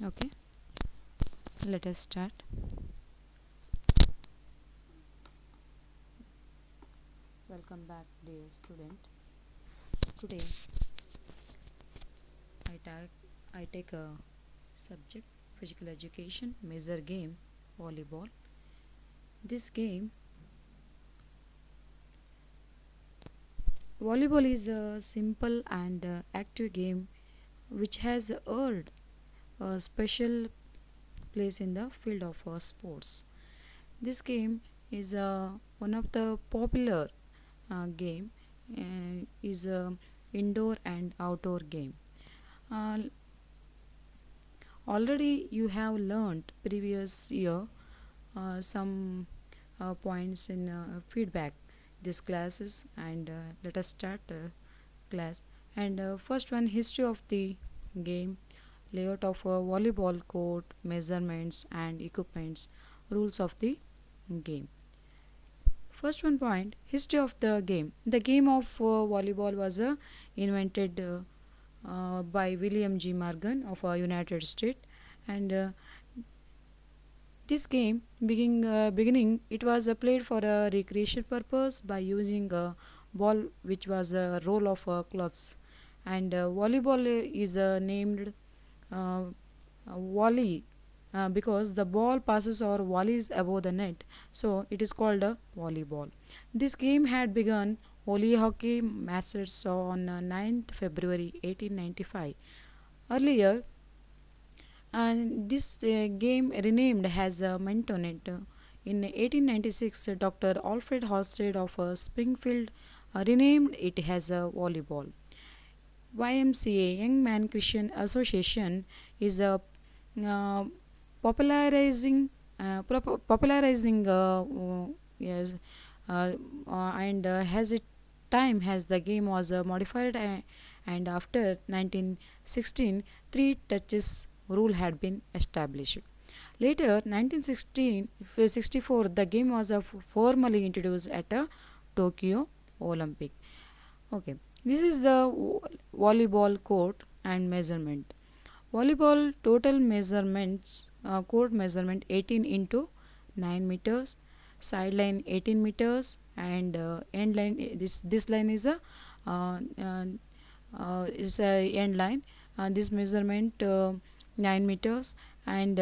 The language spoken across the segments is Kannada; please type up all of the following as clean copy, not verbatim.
Okay, let us start. Welcome back, dear student. Today I take a subject physical education major game volleyball. This game volleyball is a simple and active game which has earned a special place in the field of sports. This game is one of the popular game is a indoor and outdoor game. Uh, Already you have learned previous year some points in feedback this classes and let us start class and first one history of the game, layout of a volleyball court, measurements and equipments, rules of the game. First one point history of the game. The game of volleyball was invented by William G. Morgan of United States, and this game beginning it was played for a recreation purpose by using a ball which was a roll of cloths, and volleyball is named uh, volley because the ball passes or volleys above the net, so it is called a volleyball. This game had begun Holy Hockey Masters on 9th February 1895. Earlier, and this game renamed as Mentonet. In 1896, Dr. Alfred Halstead of Springfield renamed it as volleyball. YMCA Young Man Christian Association is uh, popularizing yes, and has it time as the game was modified and after 1916 three touches rule had been established. Later 1964 the game was formally introduced at a Tokyo Olympic. Okay, this is the volleyball court and measurement. Volleyball total measurements court measurement 18 into 9 meters, sideline 18 meters, and end line this line is a end line. This measurement 9 meters, and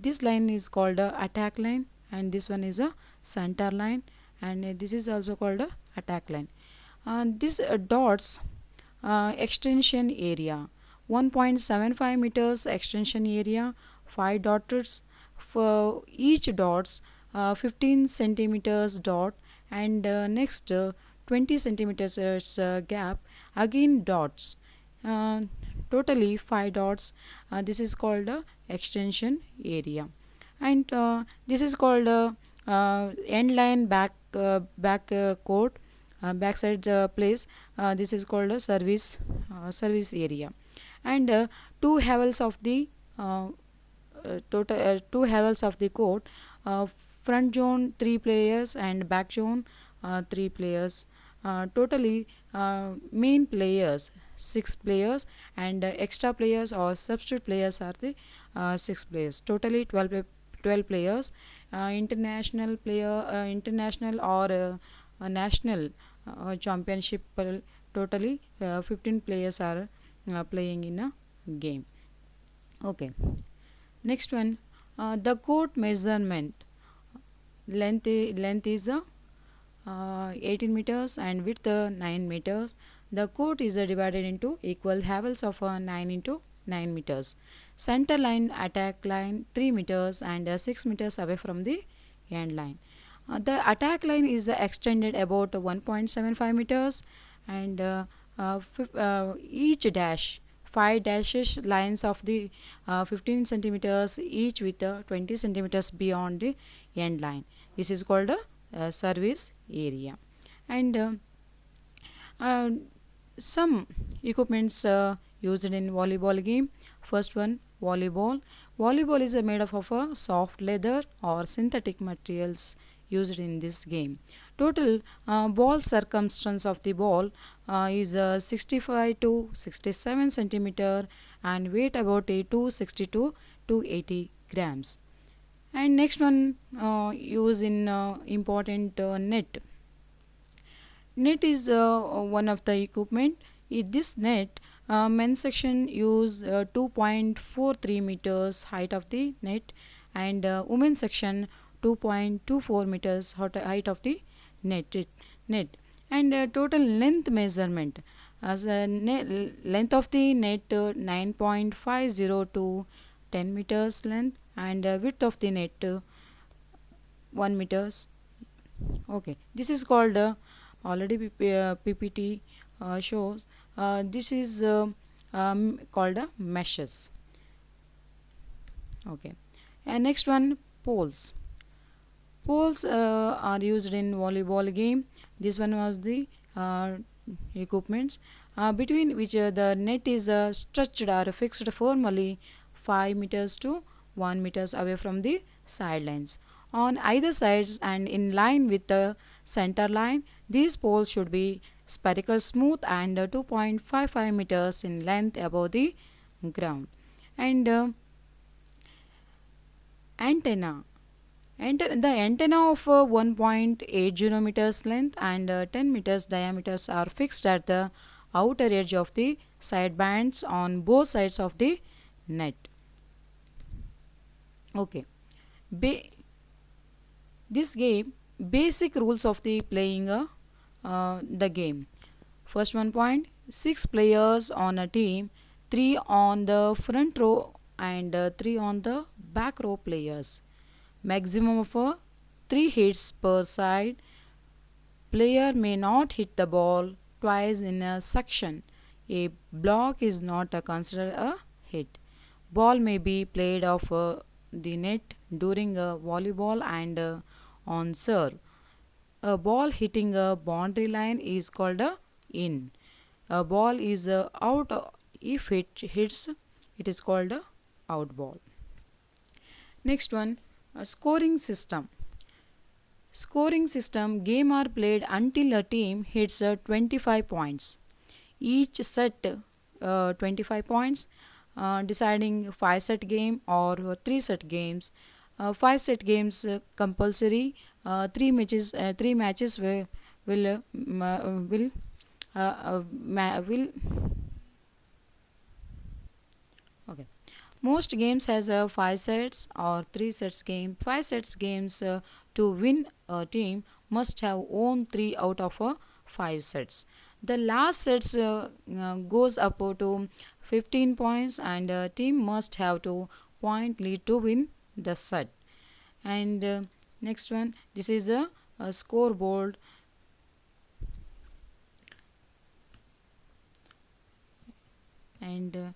this line is called a attack line, and this one is a center line, and this is also called a attack line. This dots extension area 1.75 meters extension area, 5 dots for each dots, 15 centimeters dot, and next 20 centimeters gap again dots, uh, totally 5 dots. This is called extension area, and this is called end line back court, backside place. This is called a service area, and two levels of the total two levels of the court, front zone 3 players and back zone 3 players, totally main players 6 players, and extra players or substitute players are the 6 players, totally 12 players. International or national championship, totally 15 players are playing in a game. Okay, next one, the court measurement. Length is 18 meters and width 9 meters. The court is divided into equal levels of 9 into 9 meters. Center line attack line 3 meters and 6 meters away from the end line. The attack line is extended about 1.75 meters, and each dash 5 dashes lines of the 15 centimeters each with 20 centimeters beyond the end line. This is called a service area, and uh, some equipments used in volleyball game. First one, volleyball is made of a soft leather or synthetic materials used in this game. Total ball circumference of the ball is 65 to 67 centimeter and weight about 260 to 280 grams. And next one, use in important net. Net is one of the equipment. In this net, men's section use 2.43 meters height of the net, and women's section 2.24 meters height of the net. net. And total length measurement, as a length of the net 9.50 to 10 meters length, and width of the net 1 meters. Okay, this is called already PPT shows. This is called meshes. Okay, and next one, poles. Poles are used in volleyball game. This one was the equipments between which the net is stretched or fixed formally 5 meters to 1 meters away from the sidelines. On either sides and in line with the center line, these poles should be spherical smooth and 2.55 meters in length above the ground. And antenna. The antenna of 1.80 meters length and 10 meters diameters are fixed at the outer edge of the side bands on both sides of the net. Okay. This game, basic rules of the playing the game. First one point, 6 players on a team, 3 on the front row and 3 on the back row players. Maximum of 3 hits per side. Player may not hit the ball twice in a section. A block is not considered a hit. Ball may be played off the net during a volleyball and on serve. A ball hitting a boundary line is called a in. A ball is out if it hits, it is called a out ball. Next one, a scoring system. Scoring system, game are played until a team hits 25 points. Each set 25 points, deciding 5 set game or 3 set games. 5 set games compulsory. 3 matches will okay. Most games has 5 sets or 3 sets game. 5 sets games to win a team must have won 3 out of 5 sets. The last sets goes up to 15 points and a team must have to point lead to win the set. And next one, this is a scoreboard. And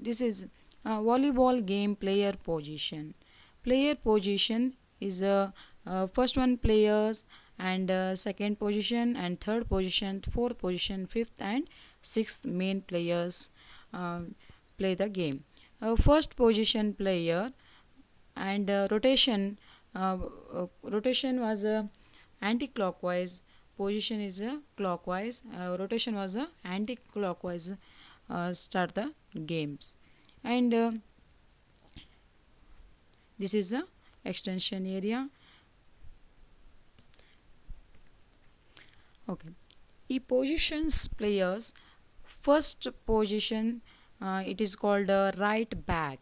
this is volleyball game player position. Player position is first one players, and second position and third position, fourth position, fifth and sixth main players play the game. First position player, and rotation was anti-clockwise, position is clockwise, rotation was anti-clockwise. Start the games. And this is the extension area. Okay, he positions players. First position it is called right back,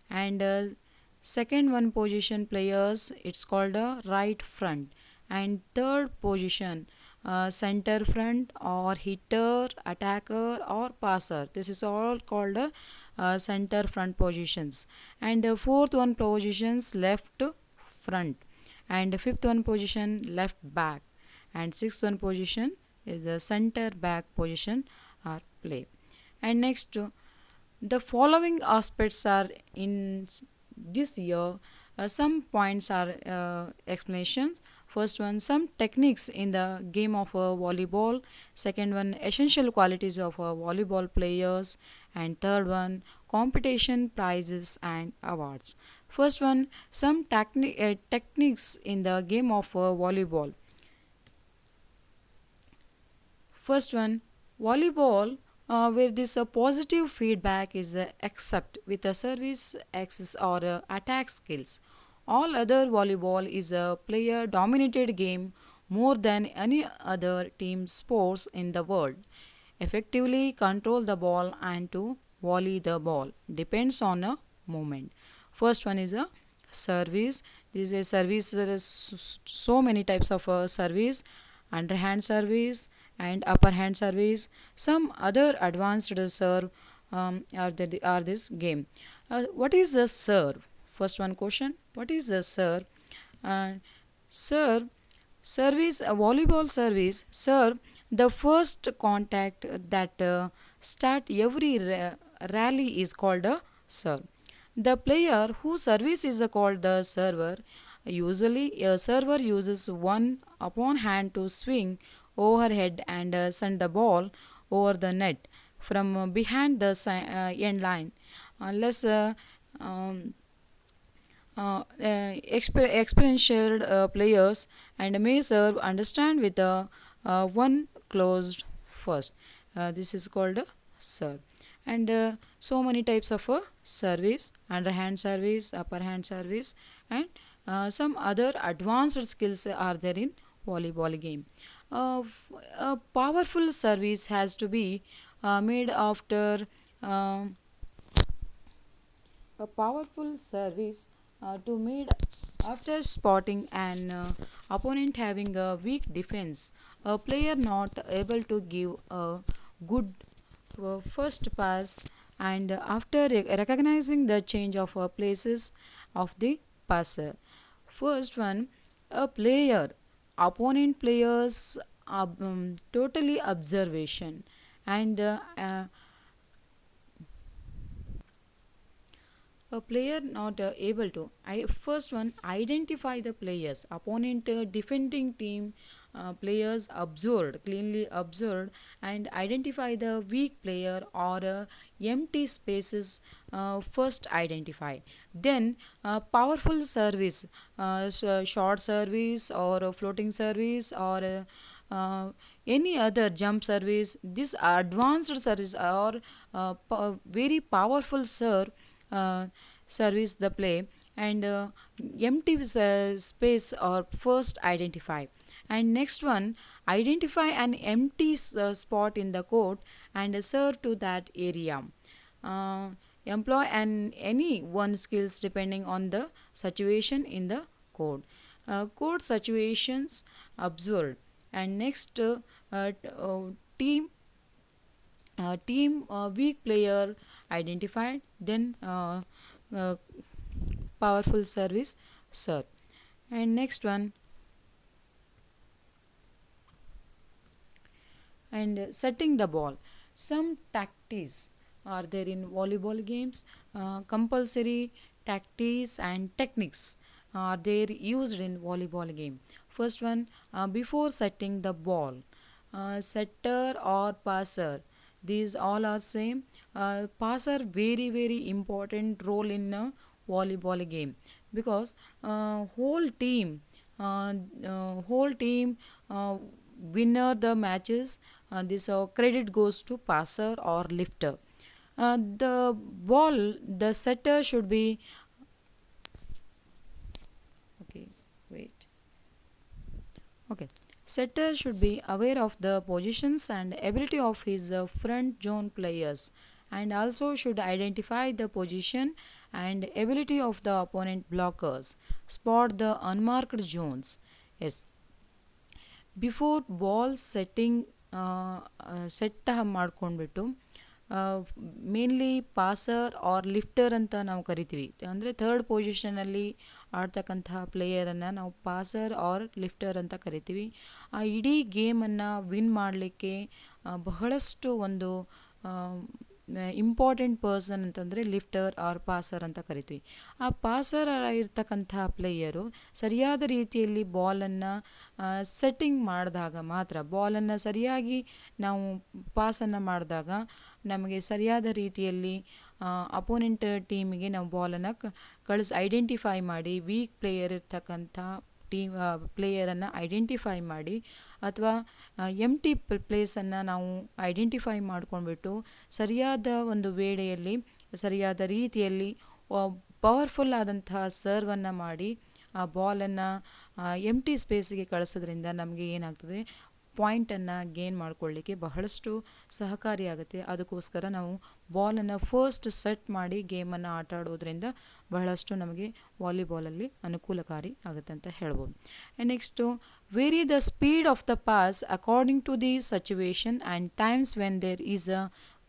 and second one position players it's called right front, and third position center front or hitter, attacker or passer. This is all called center front positions. And fourth one positions left front, and fifth one position left back, and sixth one position is the center back position or play. And next, the following aspects are in this year. Some points are explanations. First one, some techniques in the game of volleyball. Second one, essential qualities of volleyball players. And third one, competition prizes and awards. First one, some techniques in the game of volleyball. First one, volleyball, where this positive feedback is accept with a service access or attack skills. All other volleyball is a player dominated game more than any other team sports in the world. Effectively control the ball and to volley the ball depends on a movement. First one is a service. This is a service. There is so many types of service: underhand service and upper hand service. Some other advanced serve are this game. What is a serve? First one question: what is a serve? Uh, serve service, a volleyball service. Serve, the first contact that start every rally is called a serve. The player whose service is called the server. Usually, a server uses one upon hand to swing overhead and send the ball over the net from behind the end line. Unless experienced players and may serve understand with one closed first. This is called a serve. And so many types of service: underhand service, upper hand service, and some other advanced skills are there in volleyball game. A powerful service has to be made after a powerful service to made after spotting an opponent having a weak defense. A player not able to give a good first pass, and after recognizing the change of places of the passer. First one, a player, opponent players totally observation, and a player not able to first one, identify the players, opponent defending team players observed, cleanly observed, and identify the weak player or empty spaces. First identify, then powerful service, short service or floating service or any other jump service. This advanced service or very powerful service the play, and empty space or first identify. And next one, identify an empty spot in the court and serve to that area. Employ an any one skills depending on the situation in the court. Court situations observed. And next, team weak player identified, then uh, powerful service serve. And next one, and setting the ball. Some tactics are there in volleyball games. Compulsory tactics and techniques are there used in volleyball game. First one, before setting the ball, setter or passer, these all are same. Passer very important role in a volleyball game, because whole team uh, winner the matches. This credit goes to passer or lifter. The ball, the setter should be okay. Wait. Okay. Setter should be aware of the positions and ability of his front zone players, and also should identify the position and ability of the opponent blockers. Spot the unmarked zones. Yes. Before ball setting set ಮಾಡ್ಕೊಂಡ್ಬಿಟ್ಟು ಮೇನ್ಲಿ ಪಾಸರ್ ಆರ್ ಲಿಫ್ಟರ್ ಅಂತ ನಾವು ಕರಿತೀವಿ. ಅಂದರೆ ಥರ್ಡ್ ಪೊಸಿಷನಲ್ಲಿ ಆಡ್ತಕ್ಕಂತಹ ಪ್ಲೇಯರನ್ನು ನಾವು ಪಾಸರ್ ಆರ್ ಲಿಫ್ಟರ್ ಅಂತ ಕರಿತೀವಿ. ಆ ಇಡೀ ಗೇಮನ್ನು ವಿನ್ ಮಾಡಲಿಕ್ಕೆ ಬಹಳಷ್ಟು ಒಂದು ಇಂಪಾರ್ಟೆಂಟ್ ಪರ್ಸನ್ ಅಂತಂದರೆ ಲಿಫ್ಟರ್ ಆರ್ ಪಾಸರ್ ಅಂತ ಕರಿತೀವಿ. ಆ ಪಾಸರ್ ಇರ್ತಕ್ಕಂಥ ಪ್ಲೇಯರು ಸರಿಯಾದ ರೀತಿಯಲ್ಲಿ ಬಾಲನ್ನು ಸೆಟ್ಟಿಂಗ್ ಮಾಡಿದಾಗ ಮಾತ್ರ, ಬಾಲನ್ನು ಸರಿಯಾಗಿ ನಾವು ಪಾಸನ್ನು ಮಾಡಿದಾಗ ನಮಗೆ ಸರಿಯಾದ ರೀತಿಯಲ್ಲಿ ಅಪೋನೆಂಟ್ ಟೀಮಿಗೆ ನಾವು ಬಾಲನ್ನು ಐಡೆಂಟಿಫೈ ಮಾಡಿ ವೀಕ್ ಪ್ಲೇಯರ್ ಇರ್ತಕ್ಕಂಥ ಟೀಮ್ ಪ್ಲೇಯರನ್ನು ಐಡೆಂಟಿಫೈ ಮಾಡಿ ಅಥವಾ ಎಂಟಿ ಪ್ಲೇಸನ್ನು ನಾವು ಐಡೆಂಟಿಫೈ ಮಾಡ್ಕೊಂಡ್ಬಿಟ್ಟು ಸರಿಯಾದ ಒಂದು ವೇಳೆಯಲ್ಲಿ ಸರಿಯಾದ ರೀತಿಯಲ್ಲಿ ಪವರ್ಫುಲ್ ಆದಂತಹ ಸರ್ವನ್ನು ಮಾಡಿ ಆ ಬಾಲನ್ನು ಎಂಟಿ ಸ್ಪೇಸಿಗೆ ಕಳಿಸೋದ್ರಿಂದ ನಮಗೆ ಏನಾಗ್ತದೆ, ಪಾಯಿಂಟನ್ನು ಗೇನ್ ಮಾಡ್ಕೊಳ್ಳಿಕ್ಕೆ ಬಹಳಷ್ಟು ಸಹಕಾರಿಯಾಗುತ್ತೆ. ಅದಕ್ಕೋಸ್ಕರ ನಾವು ಬಾಲನ್ನು ಫಸ್ಟ್ ಸೆಟ್ ಮಾಡಿ ಗೇಮನ್ನು ಆಟ ಆಡೋದ್ರಿಂದ ಬಹಳಷ್ಟು ನಮಗೆ ವಾಲಿಬಾಲಲ್ಲಿ ಅನುಕೂಲಕಾರಿ ಆಗುತ್ತೆ ಅಂತ ಹೇಳ್ಬೋದು. And next, very the speed of the pass according to the situation and times when there is a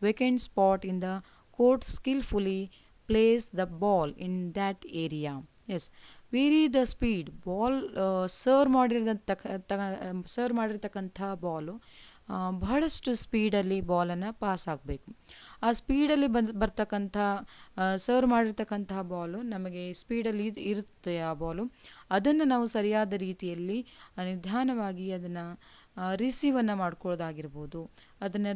vacant spot in the court skilfully place the ball in that area. Yes, very the speed, ball serve ಮಾಡಿರ್ತಕ್ಕಂಥ ಬಾಲು ಬಹಳಷ್ಟು ಸ್ಪೀಡಲ್ಲಿ ಬಾಲನ್ನು ಪಾಸ್ ಆಗಬೇಕು. ಆ ಸ್ಪೀಡಲ್ಲಿ ಬರ್ತಕ್ಕಂಥ ಸರ್ವ್ ಮಾಡಿರ್ತಕ್ಕಂತಹ ಬಾಲು ನಮಗೆ ಸ್ಪೀಡಲ್ಲಿ ಇರುತ್ತೆ ಆ ಬಾಲು. ಅದನ್ನು ನಾವು ಸರಿಯಾದ ರೀತಿಯಲ್ಲಿ ನಿಧಾನವಾಗಿ ಅದನ್ನು ರಿಸೀವನ್ನು ಮಾಡ್ಕೊಳ್ಳೋದಾಗಿರ್ಬೋದು. ಅದನ್ನು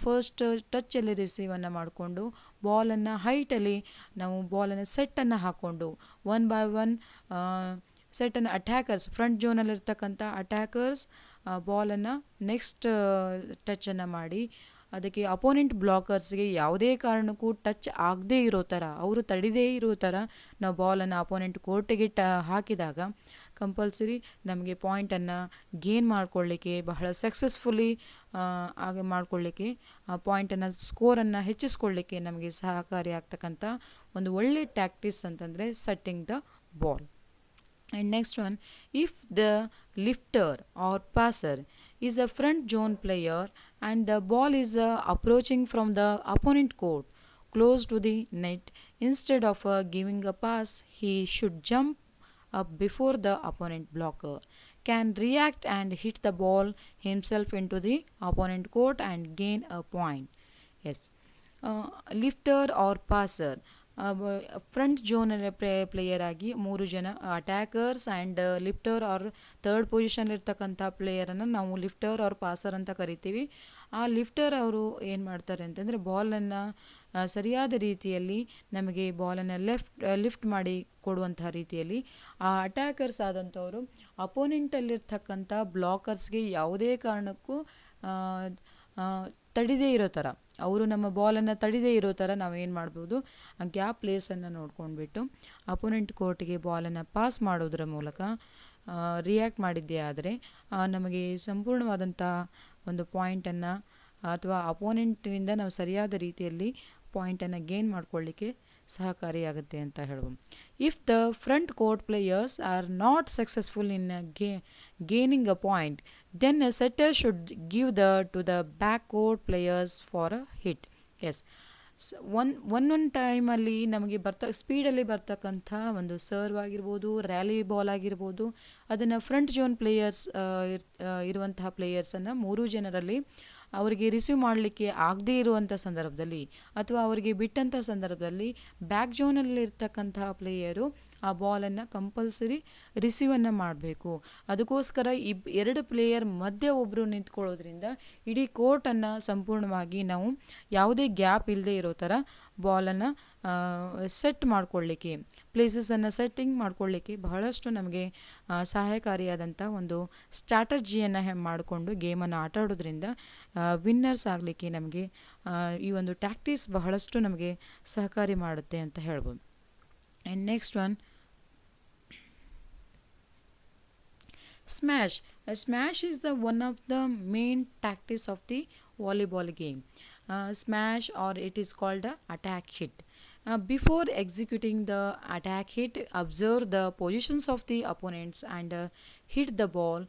ಫಸ್ಟ್ ಟಚ್ಚಲ್ಲಿ ರಿಸೀವನ್ನು ಮಾಡಿಕೊಂಡು ಬಾಲನ್ನು ಹೈಟಲ್ಲಿ ನಾವು ಬಾಲನ್ನು ಸೆಟ್ಟನ್ನು ಹಾಕ್ಕೊಂಡು 1 by 1 ಸೆಟ್ಟನ್ನು ಅಟ್ಯಾಕರ್ಸ್, ಫ್ರಂಟ್ ಝೋನಲ್ಲಿರ್ತಕ್ಕಂಥ ಅಟ್ಯಾಕರ್ಸ್ ಬಾಲನ್ನು ನೆಕ್ಸ್ಟ್ ಟಚನ್ನು ಮಾಡಿ ಅದಕ್ಕೆ ಅಪೋನೆಂಟ್ ಬ್ಲಾಕರ್ಸ್ಗೆ ಯಾವುದೇ ಕಾರಣಕ್ಕೂ ಟಚ್ ಆಗದೇ ಇರೋ ಥರ, ಅವರು ತಡಿದೇ ಇರೋ ಥರ ನಾವು ಬಾಲನ್ನು ಅಪೋನೆಂಟ್ ಕೋರ್ಟಿಗೆ ಹಾಕಿದಾಗ ಕಂಪಲ್ಸರಿ ನಮಗೆ ಪಾಯಿಂಟನ್ನು ಗೇನ್ ಮಾಡ್ಕೊಳ್ಳಿಕ್ಕೆ, ಬಹಳ ಸಕ್ಸಸ್ಫುಲಿ ಮಾಡ್ಕೊಳ್ಳಿಕ್ಕೆ, ಪಾಯಿಂಟನ್ನು ಸ್ಕೋರನ್ನು ಹೆಚ್ಚಿಸ್ಕೊಳ್ಳಿಕ್ಕೆ ನಮಗೆ ಸಹಕಾರಿಯಾಗ್ತಕ್ಕಂಥ ಒಂದು ಒಳ್ಳೆ ಟ್ಯಾಕ್ಟಿಸ್ ಅಂತಂದರೆ setting the ball. And next one, if the lifter or passer is a front zone player and the ball is approaching from the opponent court close to the net, instead of giving a pass, he should jump up before the opponent blocker can react and hit the ball himself into the opponent court and gain a point. Yes, lifter or passer, front ಝೋನಲ್ಲಿ ಪ್ಲೇಯರ್ ಆಗಿ 3 ಜನ attackers and lifter or third ಪೊಸಿಷನ್ಲಿರ್ತಕ್ಕಂಥ ಪ್ಲೇಯರನ್ನು ನಾವು ಲಿಫ್ಟರ್ ಆರ್ ಪಾಸರ್ ಅಂತ ಕರಿತೀವಿ. ಆ ಲಿಫ್ಟರ್ ಅವರು ಏನು ಮಾಡ್ತಾರೆ ಅಂತಂದರೆ ಬಾಲನ್ನು ಸರಿಯಾದ ರೀತಿಯಲ್ಲಿ ನಮಗೆ ಬಾಲನ್ನು ಲಿಫ್ಟ್ ಮಾಡಿ ಕೊಡುವಂತಹ ರೀತಿಯಲ್ಲಿ ಆ ಅಟ್ಯಾಕರ್ಸ್ ಆದಂಥವರು ಅಪೋನೆಂಟಲ್ಲಿರ್ತಕ್ಕಂಥ ಬ್ಲಾಕರ್ಸ್ಗೆ ಯಾವುದೇ ಕಾರಣಕ್ಕೂ ತಡಿದೇ ಇರೋ ಥರ, ಅವರು ನಮ್ಮ ಬಾಲನ್ನು ತಡಿದೇ ಇರೋ ಥರ ನಾವೇನು ಮಾಡ್ಬೋದು, ಆ ಗ್ಯಾಪ್ ಪ್ಲೇಸನ್ನು ನೋಡ್ಕೊಂಡ್ಬಿಟ್ಟು ಅಪೋನೆಂಟ್ ಕೋರ್ಟಿಗೆ ಬಾಲನ್ನು ಪಾಸ್ ಮಾಡೋದ್ರ ಮೂಲಕ ರಿಯಾಕ್ಟ್ ಮಾಡಿದ್ದೇ ಆದರೆ ನಮಗೆ ಸಂಪೂರ್ಣವಾದಂಥ ಒಂದು ಪಾಯಿಂಟನ್ನು ಅಥವಾ ಅಪೋನೆಂಟಿನಿಂದ ನಾವು ಸರಿಯಾದ ರೀತಿಯಲ್ಲಿ ಪಾಯಿಂಟನ್ನು ಗೇನ್ ಮಾಡ್ಕೊಳ್ಳಿಕ್ಕೆ ಸಹಕಾರಿಯಾಗುತ್ತೆ ಅಂತ ಹೇಳ್ಬೋದು. If the front court players are not successful in gaining a point, then a setter should give to the back court players for a hit. Yes, one ಟೈಮಲ್ಲಿ ನಮಗೆ ಸ್ಪೀಡಲ್ಲಿ ಬರ್ತಕ್ಕಂಥ ಒಂದು ಸರ್ವ್ ಆಗಿರ್ಬೋದು, ರ್ಯಾಲಿ ಬಾಲ್ ಆಗಿರ್ಬೋದು, ಅದನ್ನು ಫ್ರಂಟ್ ಝೋನ್ ಪ್ಲೇಯರ್ಸ್ ಇರುವಂತಹ ಪ್ಲೇಯರ್ಸನ್ನು 3 ಜನರಲ್ಲಿ ಅವರಿಗೆ ರಿಸೀವ್ ಮಾಡಲಿಕ್ಕೆ ಆಗದೇ ಇರುವಂಥ ಸಂದರ್ಭದಲ್ಲಿ ಅಥವಾ ಅವರಿಗೆ ಬಿಟ್ಟಂಥ ಸಂದರ್ಭದಲ್ಲಿ ಬ್ಯಾಕ್ ಝೋನಲ್ಲಿರ್ತಕ್ಕಂತಹ ಪ್ಲೇಯರು ಆ ಬಾಲನ್ನು ಕಂಪಲ್ಸರಿ ರಿಸೀವನ್ನು ಮಾಡಬೇಕು. ಅದಕ್ಕೋಸ್ಕರ 2 ಪ್ಲೇಯರ್ ಮಧ್ಯೆ ಒಬ್ಬರು ನಿಂತ್ಕೊಳ್ಳೋದ್ರಿಂದ ಇಡೀ ಕೋರ್ಟನ್ನು ಸಂಪೂರ್ಣವಾಗಿ ನಾವು ಯಾವುದೇ ಗ್ಯಾಪ್ ಇಲ್ಲದೆ ಇರೋ ಥರ ಬಾಲನ್ನು ಸೆಟ್ ಮಾಡ್ಕೊಳ್ಳಿಕ್ಕೆ, ಪ್ಲೇಸಸನ್ನು ಸೆಟ್ಟಿಂಗ್ ಮಾಡ್ಕೊಳ್ಳಿಕ್ಕೆ ಬಹಳಷ್ಟು ನಮಗೆ ಸಹಾಯಕಾರಿಯಾದಂಥ ಒಂದು ಸ್ಟ್ರಾಟಜಿಯನ್ನು ಮಾಡಿಕೊಂಡು ಗೇಮನ್ನು ಆಟ ಆಡೋದ್ರಿಂದ ವಿನ್ನರ್ಸ್ ಆಗಲಿಕ್ಕೆ ನಮಗೆ ಈ ಒಂದು ಟ್ಯಾಕ್ಟಿಕ್ಸ್ ಬಹಳಷ್ಟು ನಮಗೆ ಸಹಕಾರಿ ಮಾಡುತ್ತೆ ಅಂತ ಹೇಳ್ಬೋದು. And next one, smash. A smash is one of the main tactics of the volleyball game. Smash, or it is called a attack hit. Before executing the attack hit, observe the positions of the opponents and hit the ball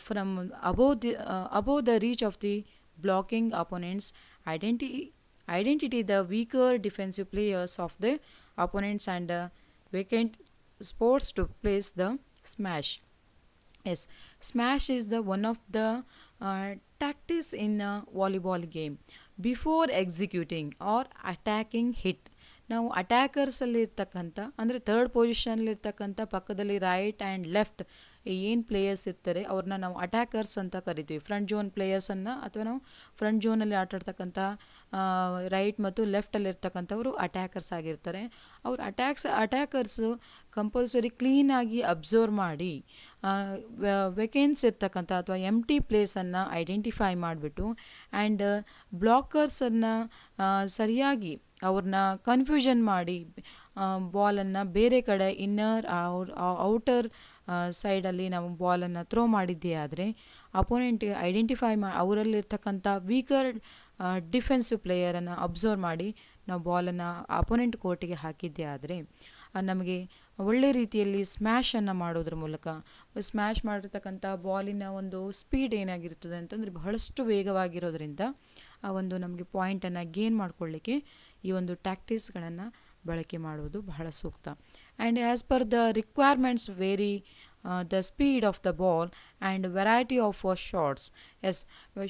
from above the reach of the blocking opponents. Identity the weaker defensive players of the opponents and vacant spots to place the smash. Yes, smash is the one of the tactics in a volleyball game. Before executing or attacking hit, ನಾವು ಅಟ್ಯಾಕರ್ಸಲ್ಲಿ ಇರ್ತಕ್ಕಂಥ ಅಂದರೆ ಥರ್ಡ್ ಪೊಸಿಷನ್ಲಿರ್ತಕ್ಕಂಥ ಪಕ್ಕದಲ್ಲಿ ರೈಟ್ ಆ್ಯಂಡ್ ಲೆಫ್ಟ್ ಏನು ಪ್ಲೇಯರ್ಸ್ ಇರ್ತಾರೆ ಅವ್ರನ್ನ ನಾವು ಅಟ್ಯಾಕರ್ಸ್ ಅಂತ ಕರಿತೀವಿ. ಫ್ರಂಟ್ ಝೋನ್ ಪ್ಲೇಯರ್ಸನ್ನು ಅಥವಾ ನಾವು ಫ್ರಂಟ್ ಝೋನಲ್ಲಿ ಆಟಾಡ್ತಕ್ಕಂಥ ರೈಟ್ ಮತ್ತು ಲೆಫ್ಟಲ್ಲಿರ್ತಕ್ಕಂಥವರು ಅಟ್ಯಾಕರ್ಸ್ ಆಗಿರ್ತಾರೆ. ಅವ್ರು ಅಟ್ಯಾಕರ್ಸು ಕಂಪಲ್ಸರಿ ಕ್ಲೀನಾಗಿ ಅಬ್ಸರ್ವ್ ಮಾಡಿ ವೇಕೆನ್ಸ್ ಇರ್ತಕ್ಕಂಥ ಅಥವಾ ಎಂಟಿ ಪ್ಲೇಸನ್ನು ಐಡೆಂಟಿಫೈ ಮಾಡಿಬಿಟ್ಟು ಆ್ಯಂಡ್ ಬ್ಲಾಕರ್ಸನ್ನು ಸರಿಯಾಗಿ ಅವ್ರನ್ನ ಕನ್ಫ್ಯೂಷನ್ ಮಾಡಿ ಬಾಲನ್ನು ಬೇರೆ ಕಡೆ ಇನ್ನರ್ ಔಟರ್ ಸೈಡಲ್ಲಿ ನಾವು ಬಾಲನ್ನು ಥ್ರೋ ಮಾಡಿದ್ದೇ ಆದರೆ ಅಪೋನೆಂಟ್ಗೆ ಐಡೆಂಟಿಫೈ ಅವರಲ್ಲಿರ್ತಕ್ಕಂಥ ವೀಕರ್ ಡಿಫೆನ್ಸಿವ್ ಪ್ಲೇಯರನ್ನು ಅಬ್ಸರ್ವ್ ಮಾಡಿ ನಾವು ಬಾಲನ್ನು ಅಪೋನೆಂಟ್ ಕೋರ್ಟಿಗೆ ಹಾಕಿದ್ದೇ ಆದರೆ ನಮಗೆ ಒಳ್ಳೆ ರೀತಿಯಲ್ಲಿ ಸ್ಮ್ಯಾಶನ್ನು ಮಾಡೋದ್ರ ಮೂಲಕ ಸ್ಮ್ಯಾಶ್ ಮಾಡಿರ್ತಕ್ಕಂಥ ಬಾಲಿನ ಒಂದು ಸ್ಪೀಡ್ ಏನಾಗಿರ್ತದೆ ಅಂತಂದರೆ ಬಹಳಷ್ಟು ವೇಗವಾಗಿರೋದ್ರಿಂದ ಆ ಒಂದು ನಮಗೆ ಪಾಯಿಂಟನ್ನು ಗೇನ್ ಮಾಡ್ಕೊಳ್ಳಿಕ್ಕೆ ಈ ಒಂದು ಟ್ಯಾಕ್ಟಿಕ್ಸ್ಗಳನ್ನು ಬಳಕೆ ಮಾಡುವುದು ಬಹಳ ಸೂಕ್ತ. And as per the requirements vary the speed of the ball and variety of shots. Yes,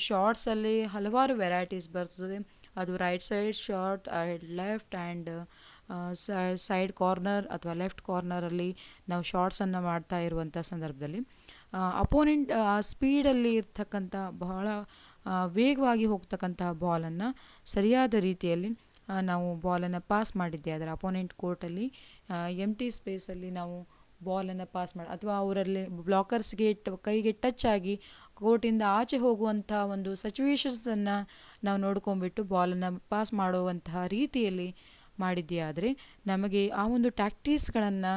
ಶಾರ್ಟ್ಸಲ್ಲಿ ಹಲವಾರು ವೆರೈಟೀಸ್ ಬರ್ತದೆ. ಅದು right side shot, left and side corner ಅಥವಾ ಲೆಫ್ಟ್ ಕಾರ್ನರಲ್ಲಿ ನಾವು ಶಾರ್ಟ್ಸನ್ನು ಮಾಡ್ತಾ ಇರುವಂಥ ಸಂದರ್ಭದಲ್ಲಿ ಅಪೋನೆಂಟ್ ಆ ಸ್ಪೀಡಲ್ಲಿ ಇರ್ತಕ್ಕಂಥ ಬಹಳ ವೇಗವಾಗಿ ಹೋಗ್ತಕ್ಕಂಥ ಬಾಲನ್ನು ಸರಿಯಾದ ರೀತಿಯಲ್ಲಿ ನಾವು ಬಾಲನ್ನು ಪಾಸ್ ಮಾಡಿದ್ದೆ ಅದರ ಅಪೋನೆಂಟ್ ಕೋರ್ಟಲ್ಲಿ ಎಂಟಿ ಸ್ಪೇಸಲ್ಲಿ ನಾವು ಬಾಲನ್ನು ಪಾಸ್ ಮಾಡಿ ಅಥವಾ ಅವರಲ್ಲಿ ಬ್ಲಾಕರ್ಸ್ಗೆ ಕೈಗೆ ಟಚ್ ಆಗಿ ಕೋರ್ಟಿಂದ ಆಚೆ ಹೋಗುವಂಥ ಒಂದು ಸಿಚುವೇಶನ್ಸನ್ನು ನಾವು ನೋಡ್ಕೊಂಡ್ಬಿಟ್ಟು ಬಾಲನ್ನು ಪಾಸ್ ಮಾಡುವಂತಹ ರೀತಿಯಲ್ಲಿ ಮಾಡಿದ್ದೇ ಆದರೆ ನಮಗೆ ಆ ಒಂದು ಟ್ಯಾಕ್ಟಿಕ್ಸ್ಗಳನ್ನು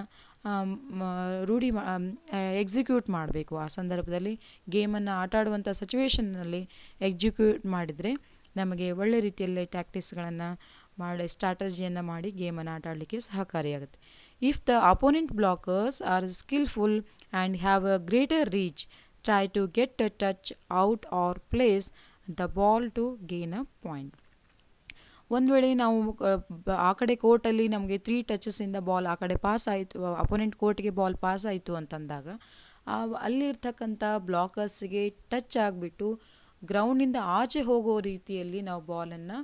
ಎಕ್ಸಿಕ್ಯೂಟ್ ಮಾಡಬೇಕು. ಆ ಸಂದರ್ಭದಲ್ಲಿ ಗೇಮನ್ನು ಆಟ ಆಡುವಂಥ ಸಿಚುವೇಷನ್ನಲ್ಲಿ ಎಕ್ಸಿಕ್ಯೂಟ್ ಮಾಡಿದರೆ ನಮಗೆ ಒಳ್ಳೆ ರೀತಿಯಲ್ಲಿ ಟ್ಯಾಕ್ಟಿಕ್ಸ್ಗಳನ್ನು ಮಾಡಿ ಸ್ಟ್ರಾಟಜಿಯನ್ನು ಮಾಡಿ ಗೇಮನ್ನು ಆಟ ಆಡಲಿಕ್ಕೆ ಸಹಕಾರಿಯಾಗುತ್ತೆ. If the opponent blockers are skillful and have a greater reach, try to get a touch out or place the ball to gain a point. ಒಂದು ವೇಳೆ ನಾವು ಆ ಕಡೆ ಕೋರ್ಟಲ್ಲಿ ನಮಗೆ 3 ಟಚಸ್ಸಿಂದ ಬಾಲ್ ಆ ಕಡೆ ಪಾಸ್ ಆಯಿತು, ಅಪೋನೆಂಟ್ ಕೋರ್ಟ್ಗೆ ಬಾಲ್ ಪಾಸ್ ಆಯಿತು ಅಂತಂದಾಗ ಅಲ್ಲಿರ್ತಕ್ಕಂಥ ಬ್ಲಾಕರ್ಸ್ಗೆ ಟಚ್ ಆಗಿಬಿಟ್ಟು ಗ್ರೌಂಡಿಂದ ಆಚೆ ಹೋಗೋ ರೀತಿಯಲ್ಲಿ ನಾವು ಬಾಲನ್ನು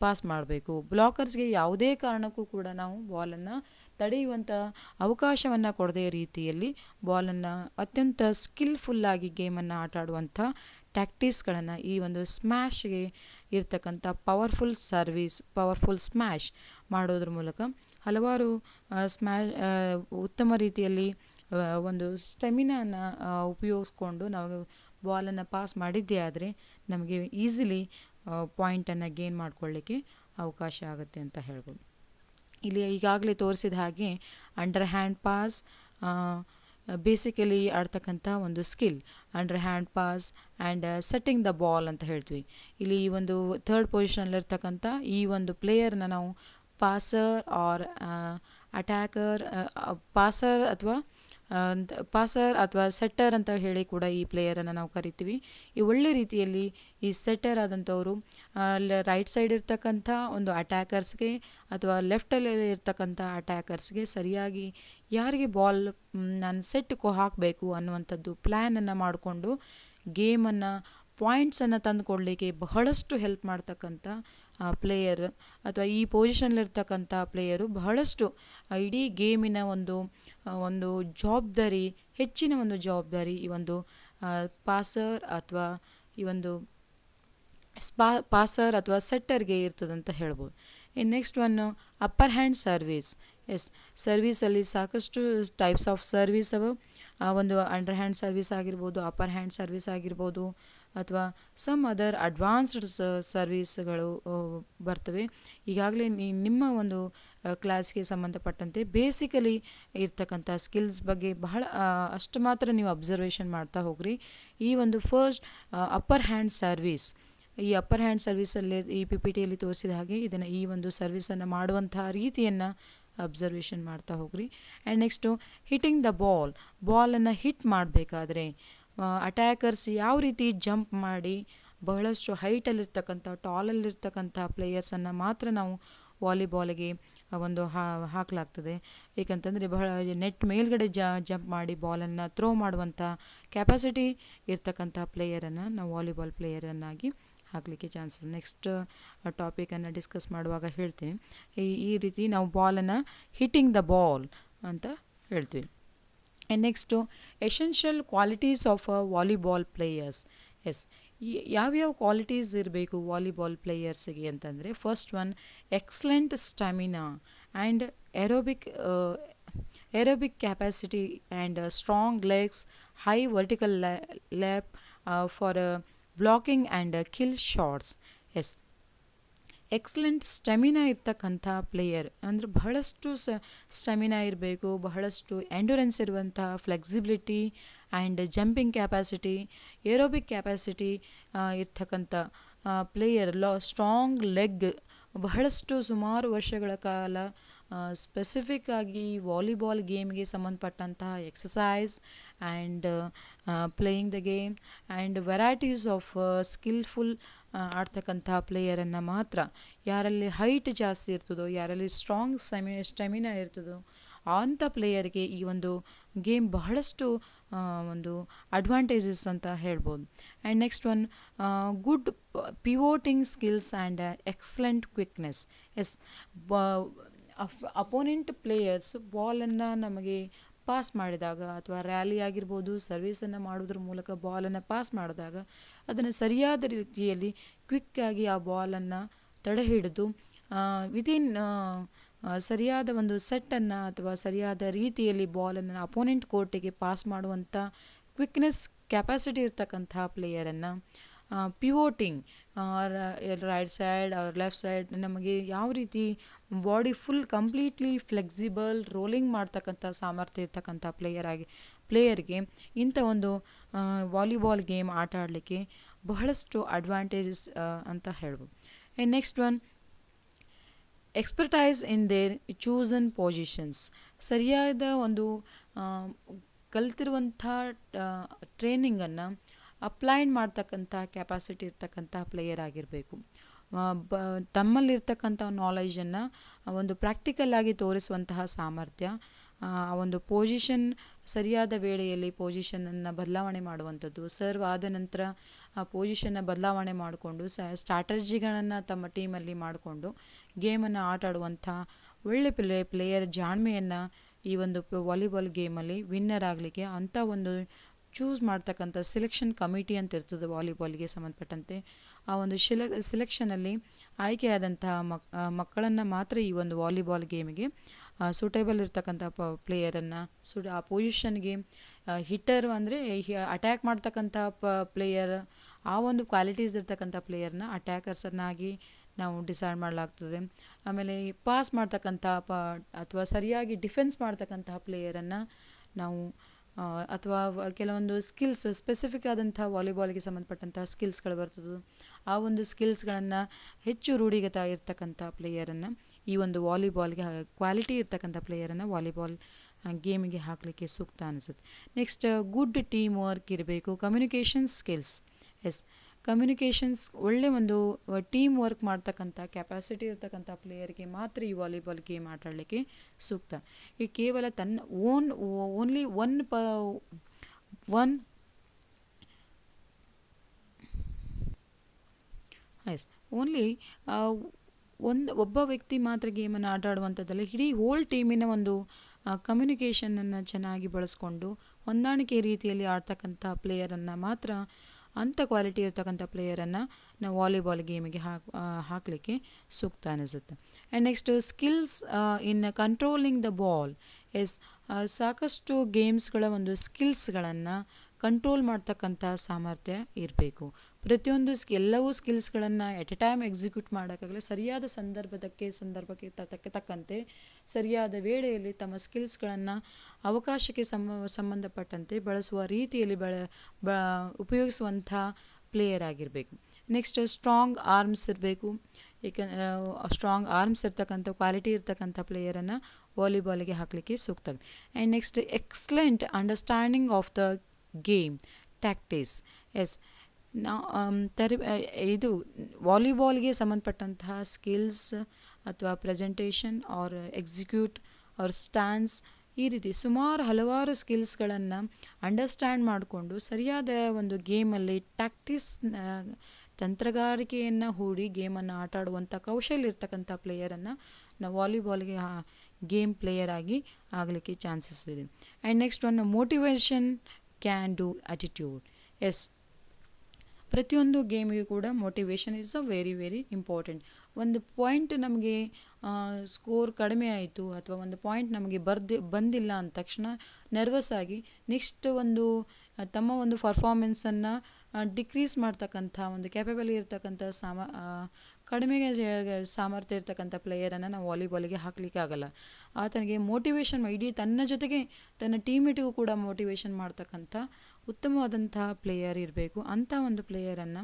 ಪಾಸ್ ಮಾಡಬೇಕು. ಬ್ಲಾಕರ್ಸ್ಗೆ ಯಾವುದೇ ಕಾರಣಕ್ಕೂ ಕೂಡ ನಾವು ಬಾಲನ್ನು ತಡೆಯುವಂಥ ಅವಕಾಶವನ್ನು ಕೊಡದೇ ರೀತಿಯಲ್ಲಿ ಬಾಲನ್ನು ಅತ್ಯಂತ ಸ್ಕಿಲ್ಫುಲ್ಲಾಗಿ ಗೇಮನ್ನು ಆಟ ಆಡುವಂಥ ಟ್ಯಾಕ್ಟಿಕ್ಸ್ಗಳನ್ನು ಈ ಒಂದು ಸ್ಮ್ಯಾಶ್ಗೆ ಇರ್ತಕ್ಕಂಥ ಪವರ್ಫುಲ್ ಸ್ಮ್ಯಾಶ್ ಮಾಡೋದ್ರ ಮೂಲಕ ಹಲವಾರು ಉತ್ತಮ ರೀತಿಯಲ್ಲಿ ಒಂದು ಸ್ಟೆಮಿನಾನ ಉಪಯೋಗಿಸ್ಕೊಂಡು ನಾವು ಬಾಲನ್ನು ಪಾಸ್ ಮಾಡಿದ್ದೇ ಆದರೆ ನಮಗೆ ಈಸಿಲಿ ಪಾಯಿಂಟನ್ನು ಗೇನ್ ಮಾಡ್ಕೊಳ್ಳಿಕ್ಕೆ ಅವಕಾಶ ಆಗುತ್ತೆ ಅಂತ ಹೇಳ್ಬೋದು. ಇಲ್ಲಿ ಈಗಾಗಲೇ ತೋರಿಸಿದ ಹಾಗೆ ಅಂಡರ್ ಹ್ಯಾಂಡ್ ಪಾಸ್ ಬೇಸಿಕಲಿ ಆಡ್ತಕ್ಕಂಥ ಒಂದು skill. Under hand pass and setting the ball ಅಂತ ಹೇಳ್ತೀವಿ. ಇಲ್ಲಿ ಈ ಒಂದು ಥರ್ಡ್ ಪೊಸಿಷನಲ್ಲಿರ್ತಕ್ಕಂಥ ಈ ಒಂದು ಪ್ಲೇಯರ್ನ ನಾವು ಪಾಸರ್ ಆರ್ ಅಟ್ಯಾಕರ್ ಪಾಸರ್ ಅಥವಾ ಸೆಟ್ಟರ್ ಅಂತ ಹೇಳಿ ಕೂಡ ಈ ಪ್ಲೇಯರನ್ನು ನಾವು ಕರಿತೀವಿ. ಈ ಒಳ್ಳೆ ರೀತಿಯಲ್ಲಿ ಈ ಸೆಟ್ಟರ್ ಆದಂಥವರು ರೈಟ್ ಸೈಡ್ ಇರ್ತಕ್ಕಂಥ ಒಂದು ಅಟ್ಯಾಕರ್ಸ್ಗೆ ಅಥವಾ ಲೆಫ್ಟಲ್ಲಿ ಇರ್ತಕ್ಕಂಥ ಅಟ್ಯಾಕರ್ಸ್ಗೆ ಸರಿಯಾಗಿ ಯಾರಿಗೆ ಬಾಲ್ ನಾನು ಸೆಟ್ ಹಾಕಬೇಕು ಅನ್ನುವಂಥದ್ದು ಪ್ಲ್ಯಾನನ್ನು ಮಾಡಿಕೊಂಡು ಗೇಮನ್ನು ಪಾಯಿಂಟ್ಸನ್ನು ತಂದುಕೊಡ್ಲಿಕ್ಕೆ ಬಹಳಷ್ಟು ಹೆಲ್ಪ್ ಮಾಡ್ತಕ್ಕಂಥ ಪ್ಲೇಯರ್ ಅಥವಾ ಈ ಪೊಸಿಷನ್ಲಿರ್ತಕ್ಕಂಥ ಪ್ಲೇಯರು ಬಹಳಷ್ಟು ಇಡೀ ಗೇಮಿನ ಒಂದು ಜವಾಬ್ದಾರಿ, ಹೆಚ್ಚಿನ ಒಂದು ಜವಾಬ್ದಾರಿ ಈ ಒಂದು ಪಾಸರ್ ಅಥವಾ ಸೆಟ್ಟರ್ಗೆ ಇರ್ತದಂತ ಹೇಳ್ಬೋದು. ಇನ್ನು ನೆಕ್ಸ್ಟ್ ಒನ್ನು ಅಪ್ಪರ್ ಹ್ಯಾಂಡ್ ಸರ್ವಿಸ್. ಸರ್ವೀಸಲ್ಲಿ ಸಾಕಷ್ಟು ಟೈಪ್ಸ್ ಆಫ್ ಸರ್ವಿಸ್ ಅವ. ಒಂದು ಅಂಡರ್ ಹ್ಯಾಂಡ್ ಸರ್ವಿಸ್ ಆಗಿರ್ಬೋದು, ಅಪ್ಪರ್ ಹ್ಯಾಂಡ್ ಸರ್ವಿಸ್ ಆಗಿರ್ಬೋದು, ಅಥವಾ ಸಮ್ ಅದರ್ ಅಡ್ವಾನ್ಸ್ಡ್ ಸರ್ವೀಸ್ಗಳು ಬರ್ತವೆ. ಈಗಾಗಲೇ ನಿಮ್ಮ ಒಂದು ಕ್ಲಾಸ್ಗೆ ಸಂಬಂಧಪಟ್ಟಂತೆ ಬೇಸಿಕಲಿ ಇರ್ತಕ್ಕಂಥ ಸ್ಕಿಲ್ಸ್ ಬಗ್ಗೆ ಬಹಳ ಅಷ್ಟು ಮಾತ್ರ ನೀವು ಅಬ್ಸರ್ವೇಷನ್ ಮಾಡ್ತಾ ಹೋಗ್ರಿ. ಈ ಒಂದು ಫಸ್ಟ್ ಅಪ್ಪರ್ ಹ್ಯಾಂಡ್ ಸರ್ವಿಸ್, ಈ ಅಪ್ಪರ್ ಹ್ಯಾಂಡ್ ಸರ್ವಿಸಲ್ಲಿ ಈ PPTಯಲ್ಲಿ ತೋರಿಸಿದ ಹಾಗೆ ಈ ಒಂದು ಸರ್ವಿಸನ್ನು ಮಾಡುವಂತಹ ರೀತಿಯನ್ನು ಅಬ್ಸರ್ವೇಷನ್ ಮಾಡ್ತಾ ಹೋಗ್ರಿ. ಆ್ಯಂಡ್ ನೆಕ್ಸ್ಟು ಹಿಟ್ಟಿಂಗ್ ದ ಬಾಲನ್ನು ಹಿಟ್ ಮಾಡಬೇಕಾದ್ರೆ ಅಟ್ಯಾಕರ್ಸ್ ಯಾವ ರೀತಿ ಜಂಪ್ ಮಾಡಿ ಬಹಳಷ್ಟು ಹೈಟಲ್ಲಿರ್ತಕ್ಕಂಥ ಟಾಲಲ್ಲಿರ್ತಕ್ಕಂಥ ಪ್ಲೇಯರ್ಸನ್ನು ಮಾತ್ರ ನಾವು ವಾಲಿಬಾಲಿಗೆ ಒಂದು ಹಾಕಲಾಗ್ತದೆ. ಏಕೆಂತಂದರೆ ಬಹಳ ನೆಟ್ ಮೇಲ್ಗಡೆ ಜಂಪ್ ಮಾಡಿ ಬಾಲನ್ನು ಥ್ರೋ ಮಾಡುವಂಥ ಕೆಪಾಸಿಟಿ ಇರ್ತಕ್ಕಂಥ ಪ್ಲೇಯರನ್ನು ನಾವು ವಾಲಿಬಾಲ್ ಪ್ಲೇಯರನ್ನಾಗಿ ಹಾಕಲಿಕ್ಕೆ ಚಾನ್ಸಸ್. ನೆಕ್ಸ್ಟ್ ಟಾಪಿಕನ್ನು ಡಿಸ್ಕಸ್ ಮಾಡುವಾಗ ಹೇಳ್ತೀನಿ. ಈ ರೀತಿ ನಾವು ಬಾಲನ್ನು ಹಿಟ್ಟಿಂಗ್ ದ ಬಾಲ್ ಅಂತ ಹೇಳ್ತೀವಿ. And next essential qualities of a volleyball players. ಯಾವ್ಯಾವ ಕ್ವಾಲಿಟೀಸ್ ಇರಬೇಕು ವಾಲಿಬಾಲ್ ಪ್ಲೇಯರ್ಸಿಗೆ ಅಂತಂದರೆ, first one excellent stamina and aerobic aerobic capacity and strong legs, high vertical leap for blocking and kill shots. Yes, excellent stamina ಇರ್ತಕ್ಕಂಥ ಪ್ಲೇಯರ್ ಅಂದರೆ ಬಹಳಷ್ಟು ಸ್ಟೆಮಿನಾ ಇರಬೇಕು, ಬಹಳಷ್ಟು ಎಂಡ್ಯೂರೆನ್ಸ್ ಇರುವಂಥ, flexibility and jumping capacity, aerobic capacity ಇರ್ತಕ್ಕಂಥ ಪ್ಲೇಯರ್. ಸ್ಟ್ರಾಂಗ್ ಲೆಗ್, ಬಹಳಷ್ಟು ಸುಮಾರು ವರ್ಷಗಳ ಕಾಲ ಸ್ಪೆಸಿಫಿಕ್ ಆಗಿ ವಾಲಿಬಾಲ್ ಗೇಮ್ಗೆ ಸಂಬಂಧಪಟ್ಟಂತಹ exercise and playing the game and varieties of skilful ಆಡ್ತಕ್ಕಂಥ ಪ್ಲೇಯರನ್ನು ಮಾತ್ರ, ಯಾರಲ್ಲಿ ಹೈಟ್ ಜಾಸ್ತಿ ಇರ್ತದೋ, ಯಾರಲ್ಲಿ ಸ್ಟ್ರಾಂಗ್ ಸ್ಟೆಮಿನಾ ಇರ್ತದೋ ಅಂಥ ಪ್ಲೇಯರ್ಗೆ ಈ ಒಂದು ಗೇಮ್ ಬಹಳಷ್ಟು ಒಂದು ಅಡ್ವಾಂಟೇಜಸ್ ಅಂತ ಹೇಳ್ಬೋದು. And next one good pivoting skills and excellent quickness. Yes, opponent players ಬಾಲನ್ನು ನಮಗೆ ಪಾಸ್ ಮಾಡಿದಾಗ ಅಥವಾ ರ್ಯಾಲಿ ಆಗಿರ್ಬೋದು, ಸರ್ವೀಸನ್ನು ಮಾಡೋದ್ರ ಮೂಲಕ ಬಾಲನ್ನು ಪಾಸ್ ಮಾಡಿದಾಗ ಅದನ್ನು ಸರಿಯಾದ ರೀತಿಯಲ್ಲಿ ಕ್ವಿಕ್ಕಾಗಿ ಆ ಬಾಲನ್ನು ತಡೆ ಹಿಡಿದು ವಿತಿನ್ ಸರಿಯಾದ ಒಂದು ಸೆಟ್ಟನ್ನು ಅಥವಾ ಸರಿಯಾದ ರೀತಿಯಲ್ಲಿ ಬಾಲನ್ನು ಅಪೋನೆಂಟ್ ಕೋರ್ಟಿಗೆ ಪಾಸ್ ಮಾಡುವಂಥ ಕ್ವಿಕ್ನೆಸ್ ಕೆಪಾಸಿಟಿ ಇರ್ತಕ್ಕಂಥ ಪ್ಲೇಯರನ್ನು pivoting right side or left side ನಮಗೆ ಯಾವ ರೀತಿ body full completely flexible rolling ಮಾಡ್ತಕ್ಕಂಥ ಸಾಮರ್ಥ್ಯ ಇರ್ತಕ್ಕಂಥ ಪ್ಲೇಯರ್ಗೆ ಇಂಥ ಒಂದು ವಾಲಿಬಾಲ್ ಗೇಮ್ ಆಟ ಆಡಲಿಕ್ಕೆ ಬಹಳಷ್ಟು ಅಡ್ವಾಂಟೇಜಸ್ ಅಂತ ಹೇಳ್ಬೋದು. Next one expertise in their chosen positions. ಸರಿಯಾದ ಒಂದು ಕಲ್ತಿರುವಂಥ ಟ್ರೈನಿಂಗನ್ನು ಅಪ್ಲೈಡ್ ಮಾಡ್ತಕ್ಕಂಥ ಕೆಪಾಸಿಟಿ ಇರ್ತಕ್ಕಂಥ ಪ್ಲೇಯರ್ ಆಗಿರಬೇಕು. ತಮ್ಮಲ್ಲಿರ್ತಕ್ಕಂಥ ನಾಲೆಜನ್ನು ಒಂದು ಪ್ರಾಕ್ಟಿಕಲ್ ಆಗಿ ತೋರಿಸುವಂತಹ ಸಾಮರ್ಥ್ಯ, ಆ ಒಂದು ಪೊಸಿಷನ್ ಸರಿಯಾದ ವೇಳೆಯಲ್ಲಿ ಪೊಸಿಷನನ್ನು ಬದಲಾವಣೆ ಮಾಡುವಂಥದ್ದು, ಸರ್ವ್ ಆದ ನಂತರ ಆ ಪೊಸಿಷನ್ನ ಬದಲಾವಣೆ ಮಾಡಿಕೊಂಡು ಸ್ಟ್ರಾಟಜಿಗಳನ್ನು ತಮ್ಮ ಟೀಮಲ್ಲಿ ಮಾಡಿಕೊಂಡು ಗೇಮನ್ನು ಆಟ ಆಡುವಂಥ ಒಳ್ಳೆ ಪ್ಲೇಯರ್ ಜಾಣ್ಮೆಯನ್ನು ಈ ಒಂದು ವಾಲಿಬಾಲ್ ಗೇಮಲ್ಲಿ ವಿನ್ನರ್ ಆಗಲಿಕ್ಕೆ ಅಂಥ ಒಂದು ಚೂಸ್ ಮಾಡ್ತಕ್ಕಂಥ ಸೆಲೆಕ್ಷನ್ ಕಮಿಟಿ ಅಂತ ಇರ್ತದೆ ವಾಲಿಬಾಲ್ಗೆ ಸಂಬಂಧಪಟ್ಟಂತೆ. ಆ ಒಂದು ಸೆಲೆಕ್ಷನಲ್ಲಿ ಆಯ್ಕೆಯಾದಂತಹ ಮಕ್ಕಳನ್ನು ಮಾತ್ರ ಈ ಒಂದು ವಾಲಿಬಾಲ್ ಗೇಮಿಗೆ ಸೂಟೇಬಲ್ ಇರ್ತಕ್ಕಂಥ ಪ್ಲೇಯರನ್ನು ಆ ಪೊಸಿಷನ್ಗೆ ಹಿಟ್ಟರ್ ಅಂದರೆ ಅಟ್ಯಾಕ್ ಮಾಡ್ತಕ್ಕಂಥ ಪ್ಲೇಯರ್, ಆ ಒಂದು ಕ್ವಾಲಿಟೀಸ್ ಇರ್ತಕ್ಕಂಥ ಪ್ಲೇಯರ್ನ ಅಟ್ಯಾಕರ್ಸನ್ನಾಗಿ ನಾವು ಡಿಸೈಡ್ ಮಾಡಲಾಗ್ತದೆ. ಆಮೇಲೆ ಪಾಸ್ ಮಾಡ್ತಕ್ಕಂಥ ಅಥವಾ ಸರಿಯಾಗಿ ಡಿಫೆನ್ಸ್ ಮಾಡ್ತಕ್ಕಂತಹ ಪ್ಲೇಯರನ್ನು ನಾವು ಅಥವಾ ಕೆಲವೊಂದು ಸ್ಕಿಲ್ಸ್ ಸ್ಪೆಸಿಫಿಕ್ ಆದಂಥ ವಾಲಿಬಾಲ್ಗೆ ಸಂಬಂಧಪಟ್ಟಂತಹ ಸ್ಕಿಲ್ಸ್ಗಳು ಬರ್ತದೆ, ಆ ಒಂದು ಸ್ಕಿಲ್ಸ್ಗಳನ್ನು ಹೆಚ್ಚು ರೂಢಿಗತ ಇರ್ತಕ್ಕಂಥ ಪ್ಲೇಯರನ್ನು ಈ ಒಂದು ವಾಲಿಬಾಲ್ಗೆ ಕ್ವಾಲಿಟಿ ಇರ್ತಕ್ಕಂಥ ಪ್ಲೇಯರನ್ನು ವಾಲಿಬಾಲ್ ಗೇಮಿಗೆ ಹಾಕಲಿಕ್ಕೆ ಸೂಕ್ತ ಅನಿಸುತ್ತೆ. ನೆಕ್ಸ್ಟ್ ಗುಡ್ ಟೀಮ್ ವರ್ಕ್ ಇರಬೇಕು, ಕಮ್ಯುನಿಕೇಷನ್ ಸ್ಕಿಲ್ಸ್. ಎಸ್, ಕಮ್ಯುನಿಕೇಷನ್ಸ್ ಒಳ್ಳೆ ಒಂದು ಟೀಮ್ ವರ್ಕ್ ಮಾಡ್ತಕ್ಕಂಥ ಕೆಪಾಸಿಟಿ ಇರ್ತಕ್ಕಂಥ ಪ್ಲೇಯರ್ಗೆ ಮಾತ್ರ ಈ ವಾಲಿಬಾಲ್ ಗೇಮ್ ಆಟ ಆಡಲಿಕ್ಕೆ ಸೂಕ್ತ. ಈ ಕೇವಲ ತನ್ನ ಓನ್ಲಿ ಒಬ್ಬ ವ್ಯಕ್ತಿ ಮಾತ್ರ ಗೇಮನ್ನು ಆಟ ಆಡುವಂಥದ್ದಲ್ಲ, ಇಡೀ ಹೋಲ್ ಟೀಮಿನ ಒಂದು ಕಮ್ಯುನಿಕೇಷನನ್ನು ಚೆನ್ನಾಗಿ ಬಳಸ್ಕೊಂಡು ಹೊಂದಾಣಿಕೆ ರೀತಿಯಲ್ಲಿ ಆಡ್ತಕ್ಕಂಥ ಪ್ಲೇಯರನ್ನು ಮಾತ್ರ, ಅಂಥ ಕ್ವಾಲಿಟಿ ಇರ್ತಕ್ಕಂಥ ಪ್ಲೇಯರನ್ನು ನಾವು ವಾಲಿಬಾಲ್ ಗೇಮಿಗೆ ಹಾಕಲಿಕ್ಕೆ ಸೂಕ್ತ ಅನಿಸುತ್ತೆ. And next skills in controlling the ball. Yes, ಸಾಕಷ್ಟು ಗೇಮ್ಸ್ಗಳ ಒಂದು ಸ್ಕಿಲ್ಸ್ಗಳನ್ನು ಕಂಟ್ರೋಲ್ ಮಾಡ್ತಕ್ಕಂಥ ಸಾಮರ್ಥ್ಯ ಇರಬೇಕು. ಪ್ರತಿಯೊಂದು ಎಲ್ಲವೂ ಸ್ಕಿಲ್ಸ್ಗಳನ್ನು ಎಟ್ ಎ ಟೈಮ್ ಎಕ್ಸಿಕ್ಯೂಟ್ ಮಾಡೋಕ್ಕಾಗಲಿ, ಸರಿಯಾದ ಸಂದರ್ಭಕ್ಕೆ ತಕ್ಕಂತೆ ಸರಿಯಾದ ವೇಳೆಯಲ್ಲಿ ತಮ್ಮ ಸ್ಕಿಲ್ಸ್ಗಳನ್ನು ಅವಕಾಶಕ್ಕೆ ಸಂಬಂಧಪಟ್ಟಂತೆ ಬಳಸುವ ರೀತಿಯಲ್ಲಿ ಉಪಯೋಗಿಸುವಂಥ ಪ್ಲೇಯರ್ ಆಗಿರಬೇಕು. ನೆಕ್ಸ್ಟ್ ಸ್ಟ್ರಾಂಗ್ ಆರ್ಮ್ಸ್ ಇರಬೇಕು. ಸ್ಟ್ರಾಂಗ್ ಆರ್ಮ್ಸ್ ಇರ್ತಕ್ಕಂಥ ಕ್ವಾಲಿಟಿ ಇರ್ತಕ್ಕಂಥ ಪ್ಲೇಯರನ್ನು ವಾಲಿಬಾಲಿಗೆ ಹಾಕಲಿಕ್ಕೆ ಸೂಕ್ತ. And next excellent understanding of the game tactics. Yes, ಇದು ವಾಲಿಬಾಲ್ಗೆ ಸಂಬಂಧಪಟ್ಟಂತಹ ಸ್ಕಿಲ್ಸ್ ಅಥವಾ presentation or execute or stance, ಈ ರೀತಿ ಹಲವಾರು ಸ್ಕಿಲ್ಸ್ಗಳನ್ನು ಅಂಡರ್ಸ್ಟ್ಯಾಂಡ್ ಮಾಡಿಕೊಂಡು ಸರಿಯಾದ ಒಂದು ಗೇಮಲ್ಲಿ ತಂತ್ರಗಾರಿಕೆಯನ್ನು ಹೂಡಿ ಗೇಮನ್ನು ಆಟ ಆಡುವಂಥ ಕೌಶಲ್ಯ ಇರ್ತಕ್ಕಂಥ ಪ್ಲೇಯರನ್ನು ನಾವು ವಾಲಿಬಾಲ್ಗೆ ಗೇಮ್ ಪ್ಲೇಯರ್ ಆಗಿ ಆಗಲಿಕ್ಕೆ ಚಾನ್ಸಸ್ ಇದೆ. And next one motivation can do attitude. Yes, ಪ್ರತಿಯೊಂದು ಗೇಮಿಗೂ ಕೂಡ motivation is a very very important. ಒಂದು ಪಾಯಿಂಟ್ ನಮಗೆ ಸ್ಕೋರ್ ಕಡಿಮೆ ಆಯಿತು ಅಥವಾ ಒಂದು ಪಾಯಿಂಟ್ ನಮಗೆ ಬಂದಿಲ್ಲ ಅಂದ ತಕ್ಷಣ ನರ್ವಸ್ ಆಗಿ ನೆಕ್ಸ್ಟ್ ಒಂದು ತಮ್ಮ ಒಂದು ಪರ್ಫಾರ್ಮೆನ್ಸನ್ನು ಡಿಕ್ರೀಸ್ ಮಾಡ್ತಕ್ಕಂಥ ಒಂದು ಕ್ಯಾಪಬಲ್ ಇರ್ತಕ್ಕಂಥ ಕಡಿಮೆ ಸಾಮರ್ಥ್ಯ ಇರ್ತಕ್ಕಂಥ ಪ್ಲೇಯರನ್ನು ನಾವು ವಾಲಿಬಾಲಿಗೆ ಹಾಕಲಿಕ್ಕೆ ಆಗಲ್ಲ. ಆತನಿಗೆ ಮೋಟಿವೇಶನ್ ಇಡೀ ತನ್ನ ಜೊತೆಗೆ ತನ್ನ ಟೀಮೇಟಿಗೂ ಕೂಡ ಮೋಟಿವೇಶನ್ ಮಾಡ್ತಕ್ಕಂಥ ಉತ್ತಮವಾದಂತಹ ಪ್ಲೇಯರ್ ಇರಬೇಕು. ಅಂಥ ಒಂದು ಪ್ಲೇಯರನ್ನು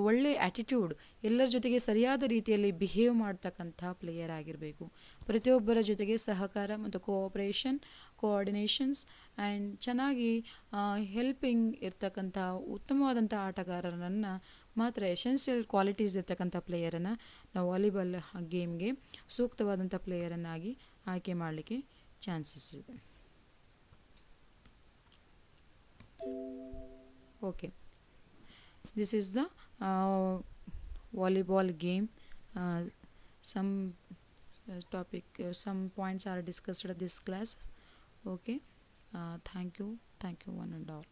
ಒಳ್ಳೆ ಆ್ಯಟಿಟ್ಯೂಡ್, ಎಲ್ಲರ ಜೊತೆಗೆ ಸರಿಯಾದ ರೀತಿಯಲ್ಲಿ ಬಿಹೇವ್ ಮಾಡ್ತಕ್ಕಂಥ ಪ್ಲೇಯರ್ ಆಗಿರಬೇಕು. ಪ್ರತಿಯೊಬ್ಬರ ಜೊತೆಗೆ ಸಹಕಾರ ಮತ್ತು ಕೋಆರ್ಡಿನೇಷನ್ಸ್ ಆ್ಯಂಡ್ ಚೆನ್ನಾಗಿ ಹೆಲ್ಪಿಂಗ್ ಇರ್ತಕ್ಕಂಥ ಉತ್ತಮವಾದಂಥ ಆಟಗಾರರನ್ನು ಮಾತ್ರ, ಎಸೆನ್ಷಿಯಲ್ ಕ್ವಾಲಿಟೀಸ್ ಇರ್ತಕ್ಕಂಥ ಪ್ಲೇಯರನ್ನು ನಾವು ವಾಲಿಬಾಲ್ ಗೇಮ್ಗೆ ಸೂಕ್ತವಾದಂಥ ಪ್ಲೇಯರನ್ನಾಗಿ ಆಯ್ಕೆ ಮಾಡಲಿಕ್ಕೆ ಚಾನ್ಸಸ್ ಇದೆ. Okay, this is the volleyball game. Some some points are discussed at this class. Okay, thank you one and all.